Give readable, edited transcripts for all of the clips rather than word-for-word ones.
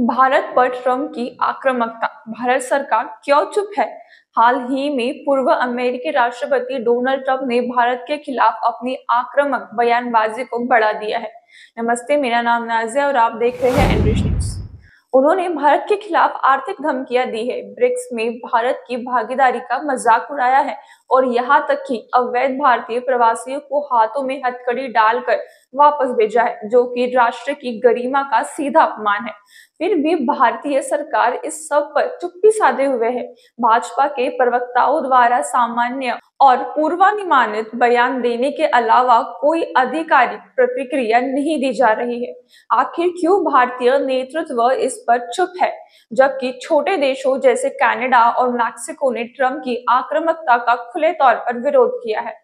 भारत पर ट्रंप की आक्रामकता, भारत सरकार क्यों चुप है? हाल ही में पूर्व अमेरिकी राष्ट्रपति डोनाल्ड ट्रंप ने भारत के खिलाफ अपनी आक्रामक बयानबाजी को बढ़ा दिया है। नमस्ते, मेरा नाम नाज़िया और आप देख रहे हैं एनरिच न्यूज। उन्होंने भारत के खिलाफ आर्थिक धमकियां दी है, ब्रिक्स में भारत की भागीदारी का मजाक उड़ाया है और यहाँ तक कि अवैध भारतीय प्रवासियों को हाथों में हथकड़ी डालकर वापस भेजा है, जो कि राष्ट्र की गरिमा का सीधा अपमान है। फिर भी भारतीय सरकार इस सब पर चुप्पी साधे हुए है। भाजपा के प्रवक्ताओं द्वारा सामान्य और पूर्वानुमानित बयान देने के अलावा कोई आधिकारिक प्रतिक्रिया नहीं दी जा रही है। आखिर क्यों भारतीय नेतृत्व इस पर चुप है, जबकि छोटे देशों जैसे कनाडा और मैक्सिको ने ट्रंप की आक्रामकता का खुले तौर पर विरोध किया है?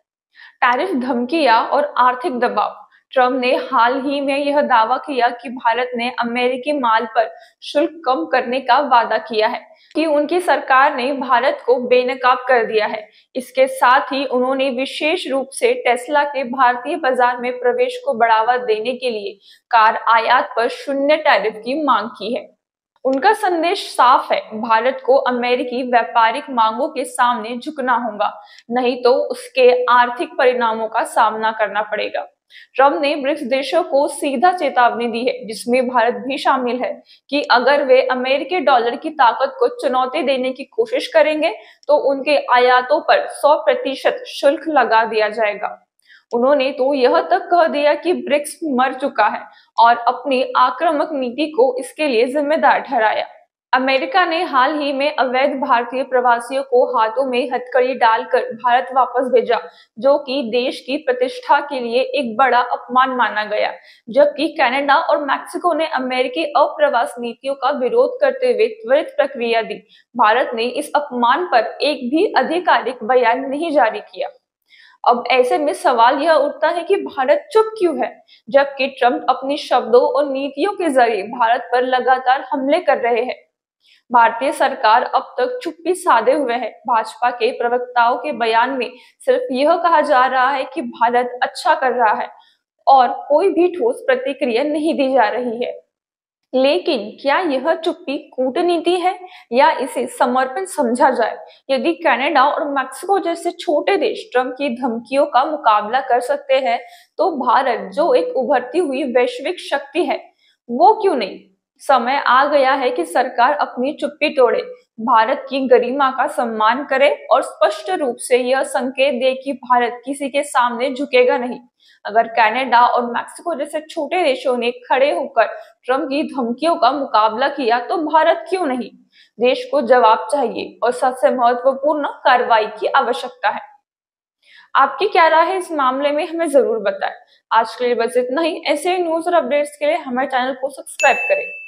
टैरिफ धमकियां और आर्थिक दबाव। ट्रंप ने हाल ही में यह दावा किया कि भारत ने अमेरिकी माल पर शुल्क कम करने का वादा किया है कि उनकी सरकार ने भारत को बेनकाब कर दिया है। इसके साथ ही उन्होंने विशेष रूप से टेस्ला के भारतीय बाजार में प्रवेश को बढ़ावा देने के लिए कार आयात पर शून्य टैरिफ की मांग की है। उनका संदेश साफ है, भारत को अमेरिकी व्यापारिक मांगों के सामने झुकना होगा, नहीं तो उसके आर्थिक परिणामों का सामना करना पड़ेगा। ट्रंप ने ब्रिक्स देशों को सीधा चेतावनी दी है, जिसमें भारत भी शामिल है, कि अगर वे अमेरिकी डॉलर की ताकत को चुनौती देने की कोशिश करेंगे तो उनके आयातों पर 100% शुल्क लगा दिया जाएगा। उन्होंने तो यह तक कह दिया कि ब्रिक्स मर चुका है और अपनी आक्रामक नीति को इसके लिए जिम्मेदार ठहराया। अमेरिका ने हाल ही में अवैध भारतीय प्रवासियों को हाथों में हथकड़ी डालकर भारत वापस भेजा, जो कि देश की प्रतिष्ठा के लिए एक बड़ा अपमान माना गया। जबकि कनाडा और मैक्सिको ने अमेरिकी अप्रवास नीतियों का विरोध करते हुए त्वरित प्रक्रिया दी। भारत ने इस अपमान पर एक भी आधिकारिक बयान नहीं जारी किया। अब ऐसे में सवाल यह उठता है कि भारत चुप क्यों है, जबकि ट्रंप अपनी शब्दों और नीतियों के जरिए भारत पर लगातार हमले कर रहे हैं। भारतीय सरकार अब तक चुप्पी साधे हुए है। भाजपा के प्रवक्ताओं के बयान में सिर्फ यह कहा जा रहा है कि भारत अच्छा कर रहा है और कोई भी ठोस प्रतिक्रिया नहीं दी जा रही है। लेकिन क्या यह चुप्पी कूटनीति है या इसे समर्पण समझा जाए? यदि कनाडा और मैक्सिको जैसे छोटे देश ट्रंप की धमकियों का मुकाबला कर सकते हैं, तो भारत, जो एक उभरती हुई वैश्विक शक्ति है, वो क्यों नहीं? समय आ गया है कि सरकार अपनी चुप्पी तोड़े, भारत की गरिमा का सम्मान करे और स्पष्ट रूप से यह संकेत दे कि भारत किसी के सामने झुकेगा नहीं। अगर कनाडा और मैक्सिको जैसे छोटे देशों ने खड़े होकर ट्रंप की धमकियों का मुकाबला किया, तो भारत क्यों नहीं? देश को जवाब चाहिए और सबसे महत्वपूर्ण कार्रवाई की आवश्यकता है। आपकी क्या राय है इस मामले में, हमें जरूर बताएं। आज के लिए बस इतना ही। ऐसे न्यूज और अपडेट्स के लिए हमारे चैनल को सब्सक्राइब करें।